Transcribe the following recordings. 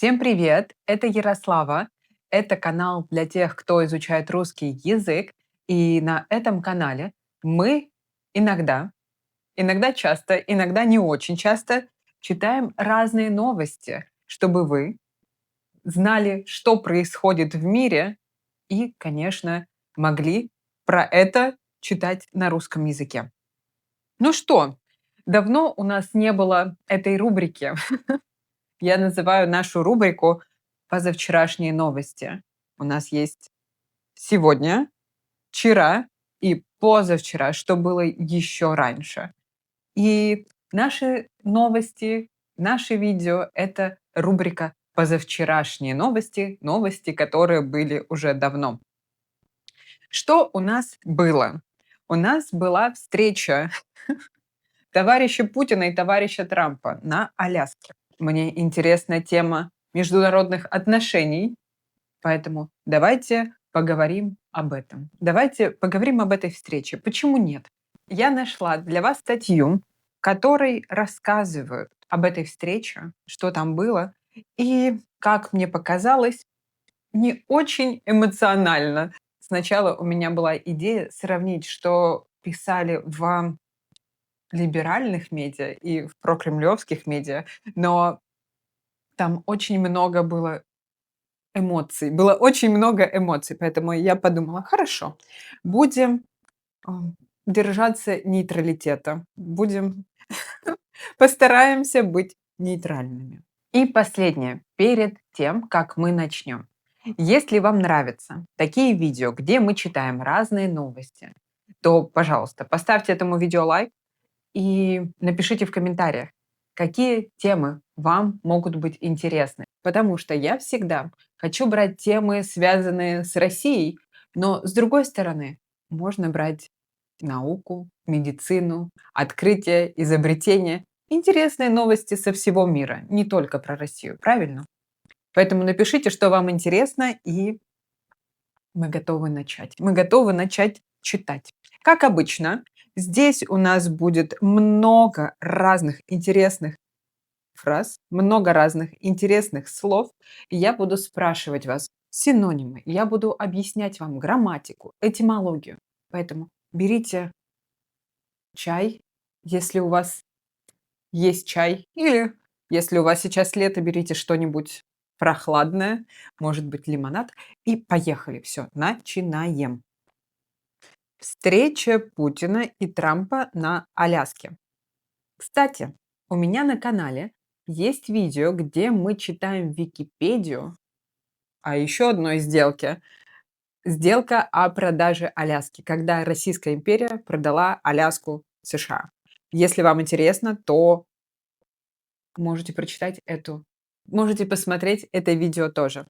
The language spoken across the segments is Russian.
Всем привет! Это Ярослава. Это канал для тех, кто изучает русский язык. И на этом канале мы иногда, иногда часто, иногда не очень часто читаем разные новости, чтобы вы знали, что происходит в мире и, конечно, могли про это читать на русском языке. Ну что, давно у нас не было этой рубрики. Я называю нашу рубрику "Позавчерашние новости". У нас есть сегодня, вчера и позавчера, что было еще раньше. И наши новости, наши видео — это рубрика "Позавчерашние новости", новости, которые были уже давно. Что у нас было? У нас была встреча товарища Путина и товарища Трампа на Аляске. Мне интересна тема международных отношений, поэтому давайте поговорим об этом. Давайте поговорим об этой встрече. Почему нет? Я нашла для вас статью, в которой рассказывают об этой встрече, что там было, и, как мне показалось, не очень эмоционально. Сначала у меня была идея сравнить, что писали в либеральных медиа и в прокремлевских медиа, но там очень много было эмоций. Было очень много эмоций, поэтому я подумала: хорошо, будем, ам, держаться нейтралитета, будем постараемся быть нейтральными. И последнее, перед тем, как мы начнем. Если вам нравятся такие видео, где мы читаем разные новости, то, пожалуйста, поставьте этому видео лайк и напишите в комментариях, какие темы вам могут быть интересны. Потому что я всегда хочу брать темы, связанные с Россией, но с другой стороны, можно брать науку, медицину, открытия, изобретения, интересные новости со всего мира, не только про Россию, правильно? Поэтому напишите, что вам интересно, и мы готовы начать. Мы готовы начать читать. Как обычно, здесь у нас будет много разных интересных фраз, много разных интересных слов, и я буду спрашивать вас синонимы, я буду объяснять вам грамматику, этимологию. Поэтому берите чай, если у вас есть чай, или если у вас сейчас лето, берите что-нибудь прохладное, может быть, лимонад, и поехали. Все, начинаем. Встреча Путина и Трампа на Аляске. Кстати, у меня на канале есть видео, где мы читаем Википедию о еще одной сделке. Сделка о продаже Аляски, когда Российская империя продала Аляску США. Если вам интересно, то можете прочитать можете посмотреть это видео тоже.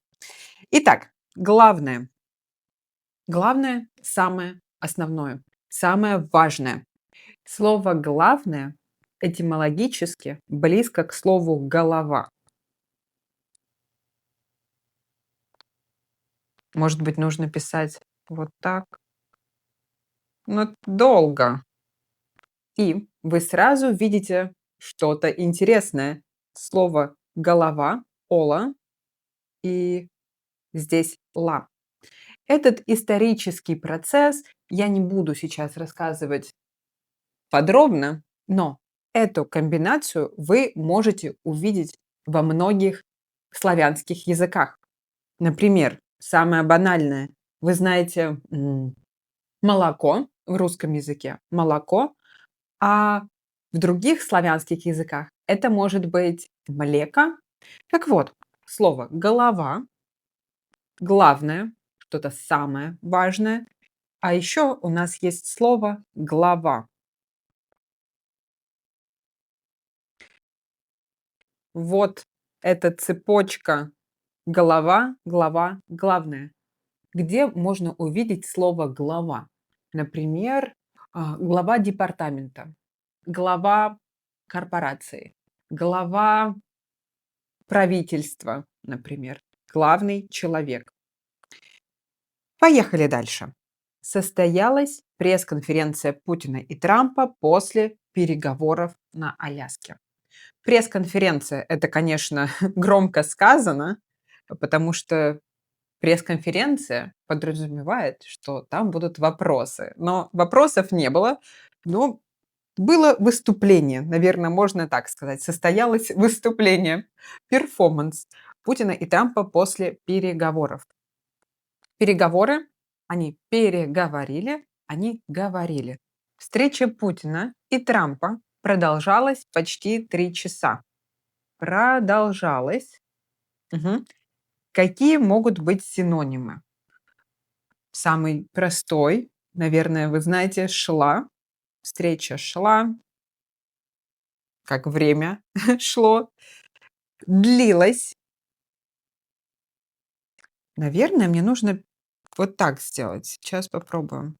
Итак, главное, самое основное, самое важное. Слово "главное" этимологически близко к слову "голова". Может быть, нужно писать вот так, но долго. И вы сразу видите что-то интересное. Слово "голова", "ола", и здесь "ла". Этот исторический процесс я не буду сейчас рассказывать подробно, но эту комбинацию вы можете увидеть во многих славянских языках. Например, самое банальное. Вы знаете молоко в русском языке, молоко, а в других славянских языках это может быть млеко. Так вот, слово голова, главное, что-то самое важное, а еще у нас есть слово глава. Вот эта цепочка голова, глава, главное. Где можно увидеть слово глава? Например, глава департамента, глава корпорации, глава правительства, например, главный человек. Поехали дальше. Состоялась пресс-конференция Путина и Трампа после переговоров на Аляске. Пресс-конференция — это, конечно, громко сказано, потому что пресс-конференция подразумевает, что там будут вопросы. Но вопросов не было, но было выступление, наверное, можно так сказать. Состоялось выступление, перформанс Путина и Трампа после переговоров. Переговоры, они переговорили, они говорили. Встреча Путина и Трампа продолжалась почти 3 часа. Продолжалась. Мгм. Какие могут быть синонимы? Самый простой, наверное, вы знаете, шла. Встреча шла, как время шло, длилась. Наверное, мне нужно вот так сделать. Сейчас попробуем.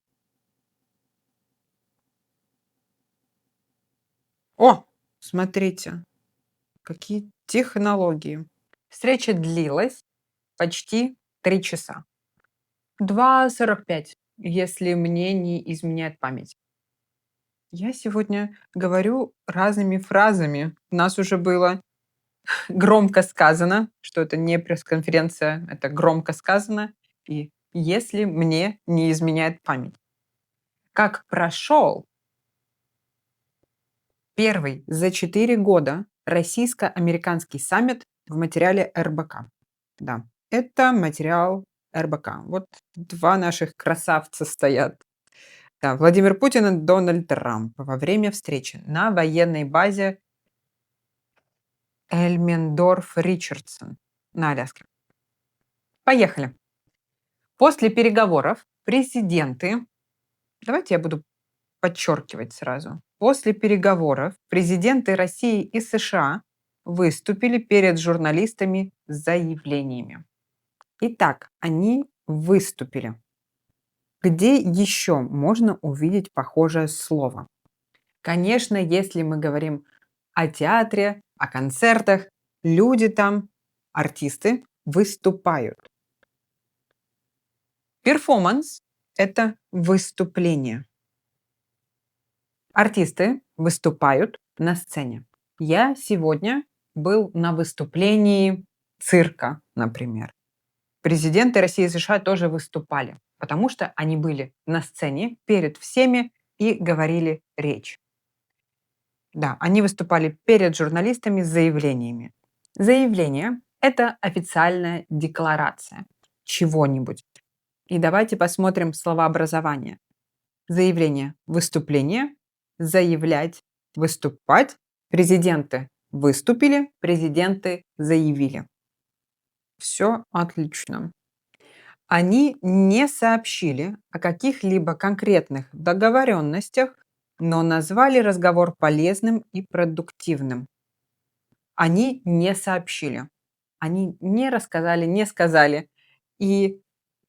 О, смотрите, какие технологии. Встреча длилась почти 3 часа. 2:45, если мне не изменяет память. Я сегодня говорю разными фразами. У нас уже было громко сказано, что это не пресс-конференция, это громко сказано. И если мне не изменяет память. Как прошел первый за 4 года российско-американский саммит в материале РБК? Да, это материал РБК. Вот 2 наших красавца стоят. Да, Владимир Путин и Дональд Трамп во время встречи на военной базе Эльмендорф-Ричардсон на Аляске. Поехали. После переговоров президенты, давайте я буду подчеркивать сразу. После переговоров президенты России и США выступили перед журналистами с заявлениями. Итак, они выступили. Где еще можно увидеть похожее слово? Конечно, если мы говорим о театре, о концертах, люди там, артисты выступают. Перформанс — это выступление. Артисты выступают на сцене. Я сегодня был на выступлении цирка, например. Президенты России и США тоже выступали, потому что они были на сцене перед всеми и говорили речь. Да, они выступали перед журналистами с заявлениями. Заявление — это официальная декларация чего-нибудь. И давайте посмотрим словообразование. Заявление — выступление, заявлять, выступать. Президенты выступили, президенты заявили. Все отлично. Они не сообщили о каких-либо конкретных договоренностях, но назвали разговор полезным и продуктивным. Они не сообщили. Они не рассказали, не сказали. И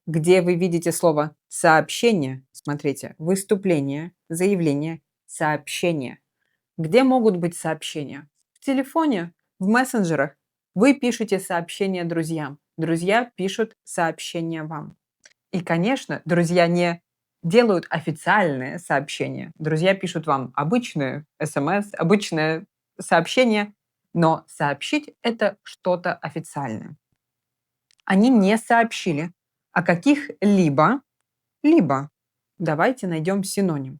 где вы видите слово сообщение, смотрите, выступление, заявление, сообщение. Где могут быть сообщения? В телефоне, в мессенджерах. Вы пишете сообщения друзьям. Друзья пишут сообщения вам. И, конечно, друзья не делают официальные сообщения. Друзья пишут вам обычные смс, обычное сообщение, но сообщить — это что-то официальное. Они не сообщили о каких-либо, давайте найдем синоним,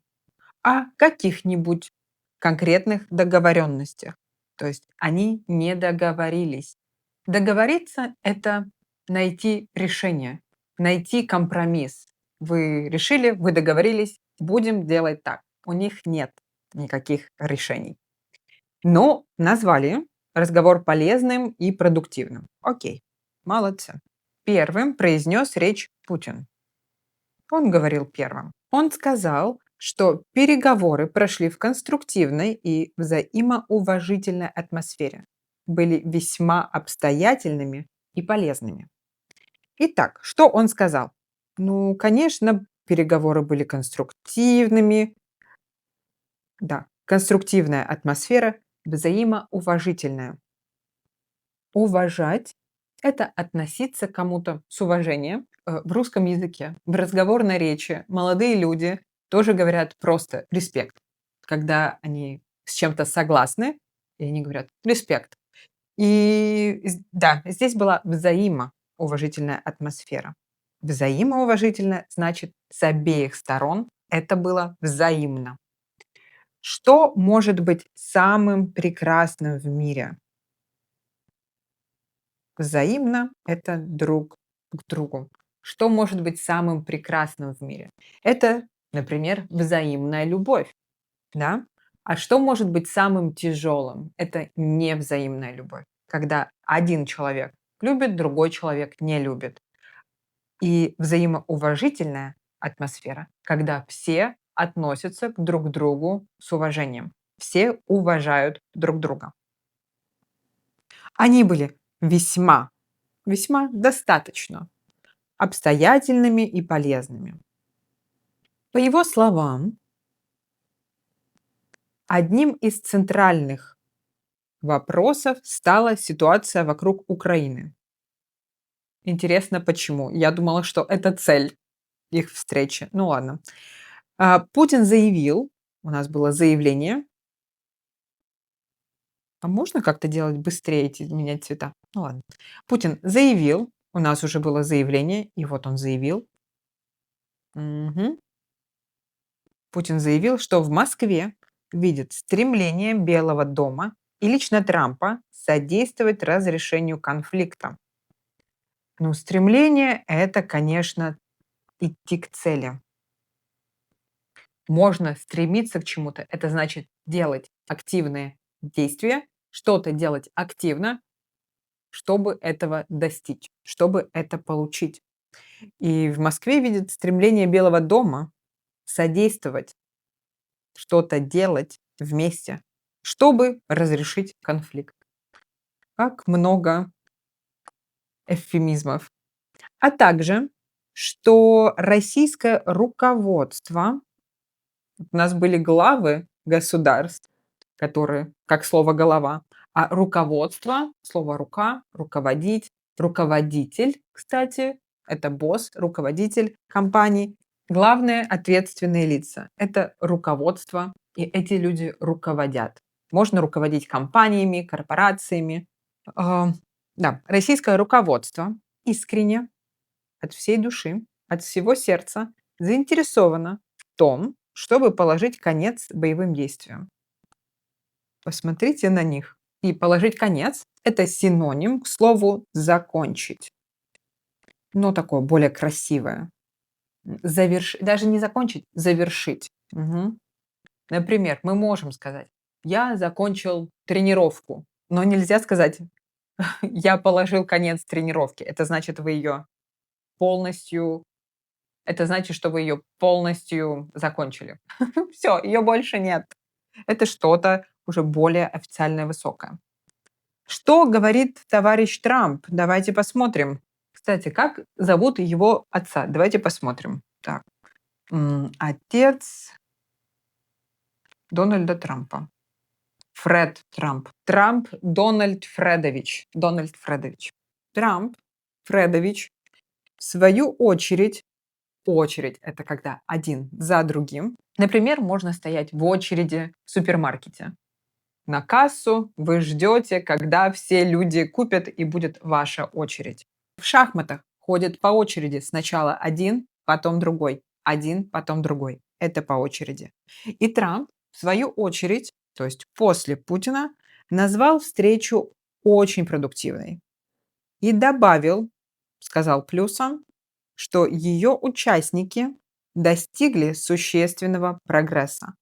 о каких-нибудь конкретных договоренностях. То есть они не договорились. Договориться — это найти решение, найти компромисс. Вы решили, вы договорились, будем делать так. У них нет никаких решений. Но назвали разговор полезным и продуктивным. Окей, молодцы. Первым произнес речь Путин. Он говорил первым. Он сказал, что переговоры прошли в конструктивной и взаимоуважительной атмосфере, были весьма обстоятельными и полезными. Итак, что он сказал? Ну, конечно, переговоры были конструктивными. Да, конструктивная атмосфера, взаимоуважительная. Уважать — это относиться к кому-то с уважением. В русском языке, в разговорной речи молодые люди тоже говорят просто респект, когда они с чем-то согласны и они говорят респект. Да, здесь была взаимоуважительная атмосфера. Взаимоуважительная значит с обеих сторон это было взаимно. Что может быть самым прекрасным в мире? Взаимно — это друг к другу. Что может быть самым прекрасным в мире? Это, например, взаимная любовь, да? А что может быть самым тяжелым? Это невзаимная любовь, когда один человек любит, другой человек не любит. И взаимоуважительная атмосфера, когда все относятся друг к другу с уважением. Все уважают друг друга. Они были весьма достаточно обстоятельными и полезными. По его словам, одним из центральных вопросов стала ситуация вокруг Украины. Интересно, почему? Я думала, что это цель их встречи. Ну ладно. Путин заявил, у нас было заявление. А можно как-то делать быстрее эти менять цвета? Ну ладно. Путин заявил, у нас уже было заявление, и вот он заявил. Мгм. Путин заявил, что в Москве видит стремление Белого дома и лично Трампа содействовать разрешению конфликта. Ну, стремление — это, конечно, идти к цели. Можно стремиться к чему-то. Это значит делать активные действия, что-то делать активно, чтобы этого достичь, чтобы это получить. И в Москве видит стремление Белого дома содействовать, что-то делать вместе, чтобы разрешить конфликт. Как много эвфемизмов. А также, что российское руководство, у нас были главы государств, которые как слово голова, а руководство, слово рука, руководить, руководитель, кстати, это босс, руководитель компании. Главные ответственные лица — это руководство, и эти люди руководят. Можно руководить компаниями, корпорациями. А, Да, российское руководство искренне, от всей души, от всего сердца заинтересовано в том, чтобы положить конец боевым действиям. Посмотрите на них. И положить конец — это синоним к слову «закончить», но такое более красивое. Даже не закончить, завершить. Мгм. Например, мы можем сказать: "Я закончил тренировку", но нельзя сказать: "Я положил конец тренировке". Это значит, вы ее полностью это значит, что вы ее полностью закончили. Все, ее больше нет. Это что-то уже более официальное, высокое. Что говорит товарищ Трамп? Давайте посмотрим. Кстати, как зовут его отца? Давайте посмотрим. Так, отец Дональда Трампа. Фред Трамп. Трамп Дональд Фредович. Дональд Фредович. Трамп Фредович, в свою очередь — это когда один за другим. Например, можно стоять в очереди в супермаркете. На кассу вы ждете, когда все люди купят и будет ваша очередь. В шахматах ходят по очереди. Сначала один, потом другой. Один, потом другой. Это по очереди. И Трамп, в свою очередь, то есть после Путина, назвал встречу очень продуктивной. И добавил, сказал плюсом, что ее участники достигли существенного прогресса.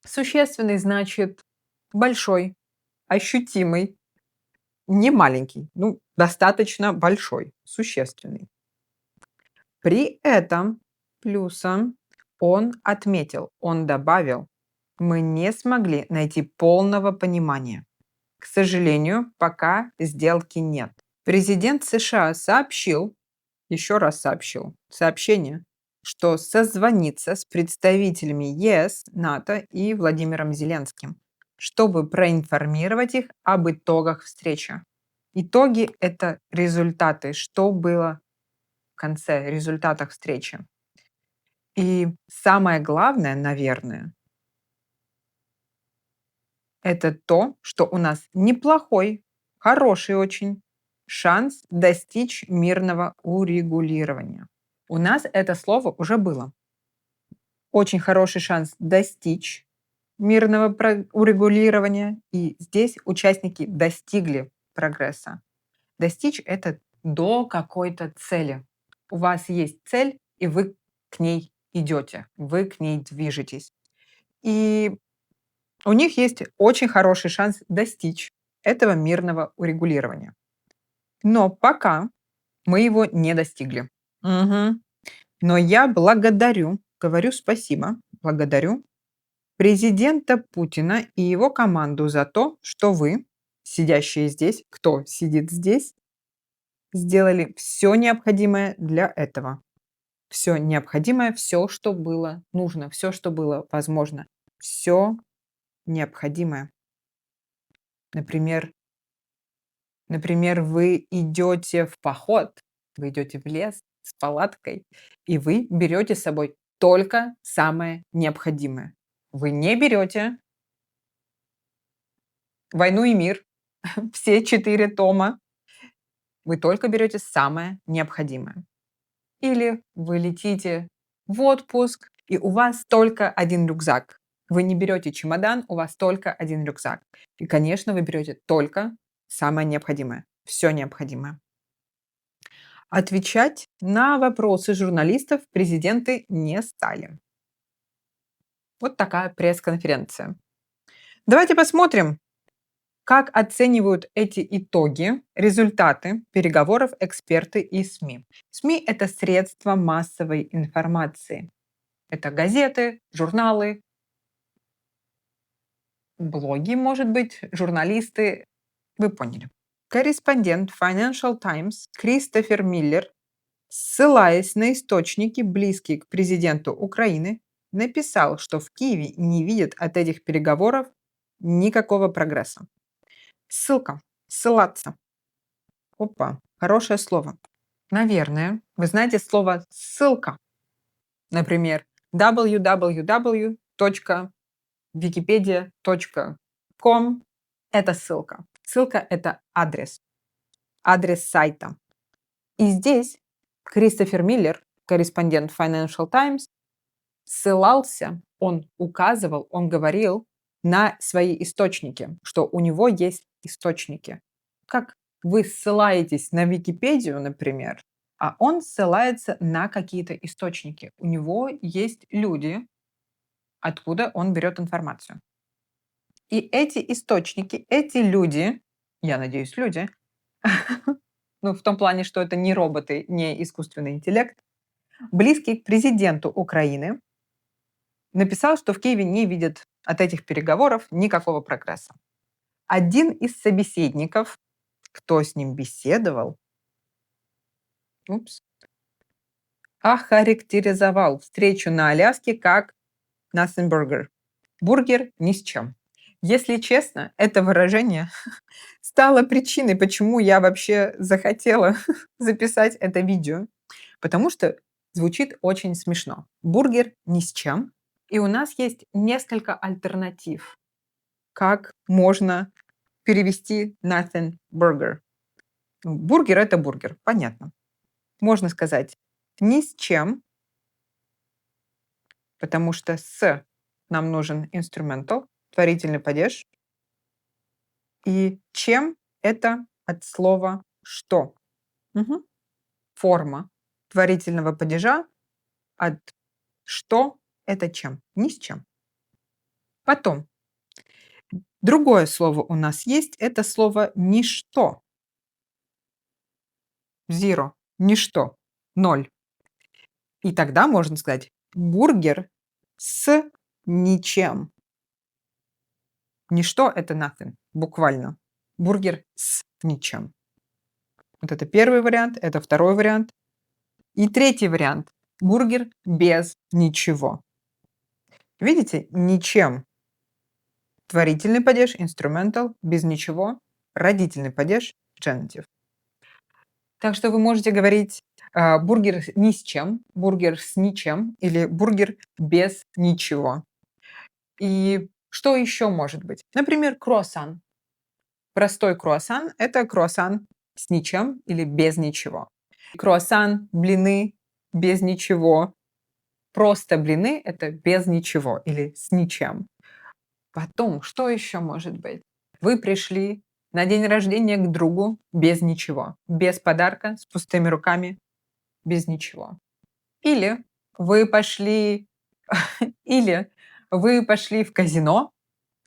Существенный значит большой, ощутимый, не маленький, ну, достаточно большой, существенный. При этом плюсом он отметил, он добавил, мы не смогли найти полного понимания. К сожалению, пока сделки нет. Президент США сообщил, еще раз сообщил, сообщение, что созвонится с представителями ЕС, НАТО и Владимиром Зеленским, чтобы проинформировать их об итогах встречи. Итоги — это результаты, что было в конце, результатах встречи. И самое главное, наверное, Это то, что у нас неплохой, хороший очень шанс достичь мирного урегулирования. У нас это слово уже было. Очень хороший шанс достичь мирного урегулирования. И здесь участники достигли прогресса. Достичь– это до какой-то цели. У вас есть цель, и вы к ней идете, вы к ней движетесь. И у них есть очень хороший шанс достичь этого мирного урегулирования. Но пока мы его не достигли. Мгм. Но я благодарю, говорю спасибо, благодарю президента Путина и его команду за то, что вы, сидящие здесь, кто сидит здесь, сделали все необходимое для этого. Все необходимое, все, что было нужно, все, что было возможно. Все необходимое. Например, например, вы идете в поход, вы идете в лес с палаткой, и вы берете с собой только самое необходимое. Вы не берете «Войну и мир», все 4 тома, вы только берете самое необходимое. Или вы летите в отпуск, и у вас только один рюкзак. Вы не берете чемодан, у вас только один рюкзак. И, конечно, вы берете только самое необходимое, все необходимое. Отвечать на вопросы журналистов президенты не стали. Вот такая пресс-конференция. Давайте посмотрим, как оценивают эти итоги, результаты переговоров эксперты и СМИ. СМИ– это средства массовой информации. Это газеты, журналы, блоги, может быть, журналисты. Вы поняли. Корреспондент Financial Times Кристофер Миллер, ссылаясь на источники, близкие к президенту Украины, написал, что в Киеве не видят от этих переговоров никакого прогресса. Ссылка. Ссылаться. Опа, хорошее слово. Наверное, вы знаете слово «ссылка». Например, www.wikipedia.com– это ссылка. Ссылка– это адрес сайта. И здесь Кристофер Миллер, корреспондент Financial Times, ссылался, он указывал, он говорил на свои источники, что у него есть источники. Как вы ссылаетесь на Википедию, например, а он ссылается на какие-то источники. У него есть люди, откуда он берет информацию. И эти источники, эти люди, я надеюсь, люди, ну, в том плане, что это не роботы, не искусственный интеллект, близкий к президенту Украины, написал, что в Киеве не видят от этих переговоров никакого прогресса. Один из собеседников, кто с ним беседовал, упс, охарактеризовал встречу на Аляске как nothing burger. Бургер ни с чем. Если честно, это выражение стало причиной, почему я вообще захотела записать это видео, потому что звучит очень смешно. Бургер ни с чем. И у нас есть несколько альтернатив, как можно перевести nothing burger. Бургер– это бургер, понятно. Можно сказать ни с чем, потому что с нам нужен instrumental, творительный падеж. И чем– это от слова что. Мгм. Форма творительного падежа от что– это чем. Ни с чем. Потом, другое слово у нас есть, это слово ничто. Zero. Ничто. Ноль. И тогда можно сказать бургер с ничем. Ничто– это nothing, буквально. Бургер с ничем. Вот это первый вариант, это второй вариант. И третий вариант– бургер без ничего. Видите, ничем. Творительный падеж, instrumental, без ничего. Родительный падеж, genitive. Так что вы можете говорить бургер ни с чем, бургер с ничем или бургер без ничего. И Что еще может быть? Например, круассан. Простой круассан– это круассан с ничем или без ничего. Круассан, блины без ничего. Просто блины– это без ничего или с ничем. Потом, что еще может быть? Вы пришли на день рождения к другу без ничего, без подарка, с пустыми руками, без ничего. Или вы пошли, или вы пошли в казино,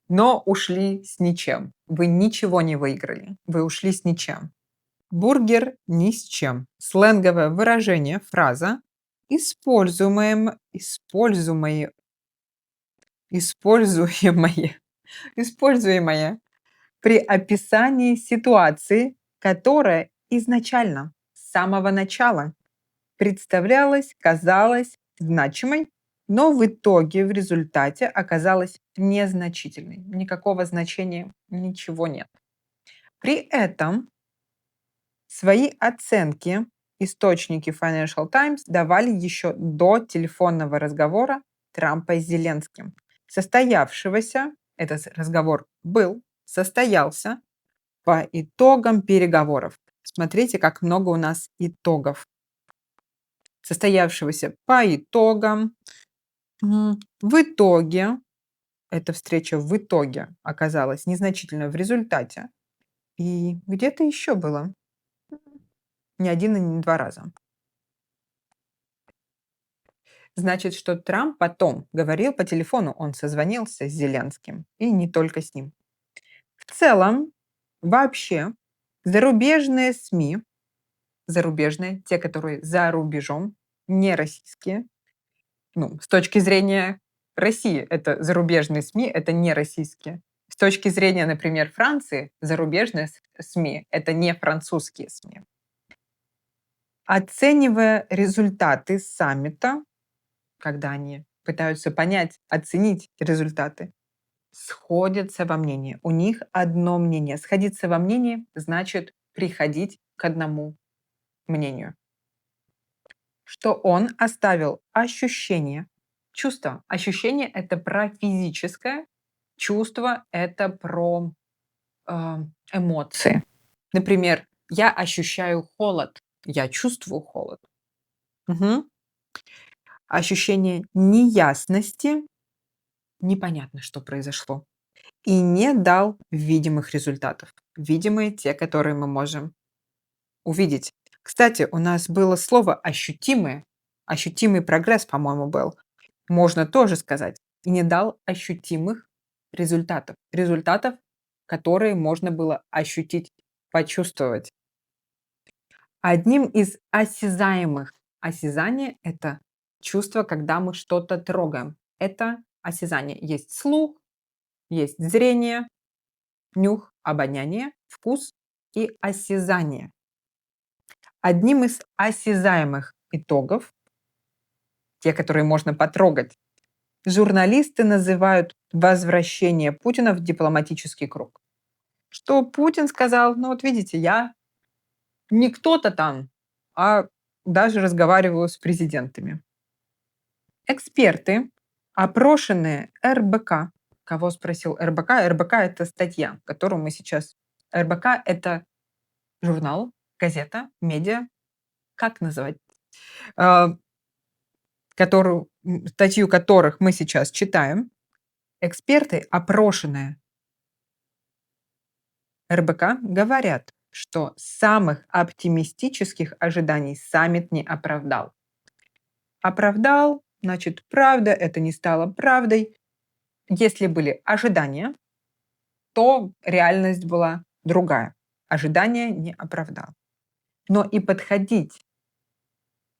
но ушли с ничем. Вы ничего не выиграли, вы ушли с ничем. Бургер ни с чем. Сленговое выражение, фраза, используемое, используемое при описании ситуации, которая изначально, с самого начала, представлялась, казалась значимой, но в итоге, в результате оказалась незначительной. Никакого значения, ничего нет. При этом свои оценки источники Financial Times давали еще до телефонного разговора Трампа с Зеленским, состоявшегося, этот разговор состоялся по итогам переговоров. Смотрите, как много у нас итогов. Состоявшегося по итогам. В итоге, эта встреча в итоге оказалась незначительно в результате. И где-то еще было. Не один и не два раза. Значит, что Трамп потом говорил по телефону, он созвонился с Зеленским, и не только с ним. В целом, вообще, зарубежные СМИ, зарубежные, те, которые за рубежом, не российские, с точки зрения России, это зарубежные СМИ, это не российские. С точки зрения, например, Франции, зарубежные СМИ, это не французские СМИ. Оценивая результаты саммита, когда они пытаются понять, оценить результаты, сходятся во мнении. У них одно мнение. Сходиться во мнении значит приходить к одному мнению. Что он оставил ощущение, чувство. Ощущение– это про физическое, чувство– это про эмоции. Например, я ощущаю холод, я чувствую холод. Мгм. Ощущение неясности, непонятно, что произошло. И не дал видимых результатов. Видимые те, которые мы можем увидеть. Кстати, у нас было слово ощутимое. Ощутимый прогресс, по-моему, был. Можно тоже сказать. И не дал ощутимых результатов. Результатов, которые можно было ощутить, почувствовать. Одним из осязаемых. Осязание– это чувство, когда мы что-то трогаем. Это осязание. Есть слух, есть зрение, нюх, обоняние, вкус и осязание. Одним из осязаемых итогов, те, которые можно потрогать, журналисты называют возвращение Путина в дипломатический круг. Что Путин сказал, вот видите, я не кто-то там, а даже разговариваю с президентами. Эксперты, опрошенные РБК, кого спросил РБК? РБК– это статья, которую мы сейчас... РБК– это журнал, газета, медиа, как называть? Статью которых мы сейчас читаем. Эксперты, опрошенные РБК, говорят, что самых оптимистических ожиданий саммит не оправдал. Оправдал, значит, правда, это не стало правдой. Если были ожидания, то реальность была другая. Ожидания не оправдал. Но и подходить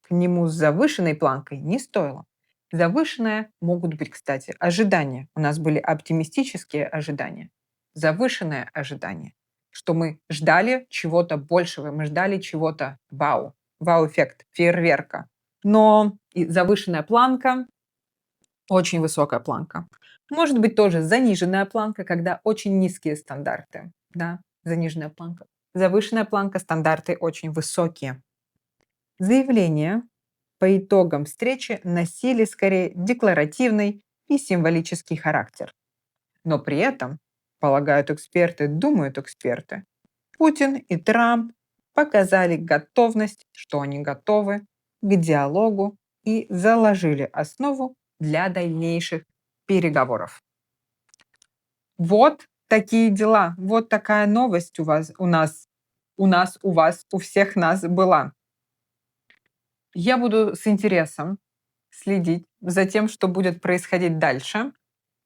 к нему с завышенной планкой не стоило. Завышенные могут быть, кстати, ожидания. У нас были оптимистические ожидания, завышенное ожидание, что мы ждали чего-то большего, мы ждали чего-то вау, вау-эффект, фейерверка. Но и завышенная планка, очень высокая планка. Может быть тоже заниженная планка, когда очень низкие стандарты. Да, заниженная планка. Завышенная планка, стандарты очень высокие. Заявления по итогам встречи носили скорее декларативный и символический характер. Но при этом, полагают эксперты, думают эксперты, Путин и Трамп показали готовность, что они готовы к диалогу и заложили основу для дальнейших переговоров. Вот такие дела, вот такая новость у вас, у всех нас была. Я буду с интересом следить за тем, что будет происходить дальше.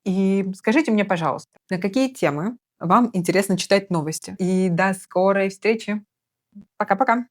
И скажите мне, пожалуйста, на какие темы вам интересно читать новости? И до скорой встречи. Пока-пока.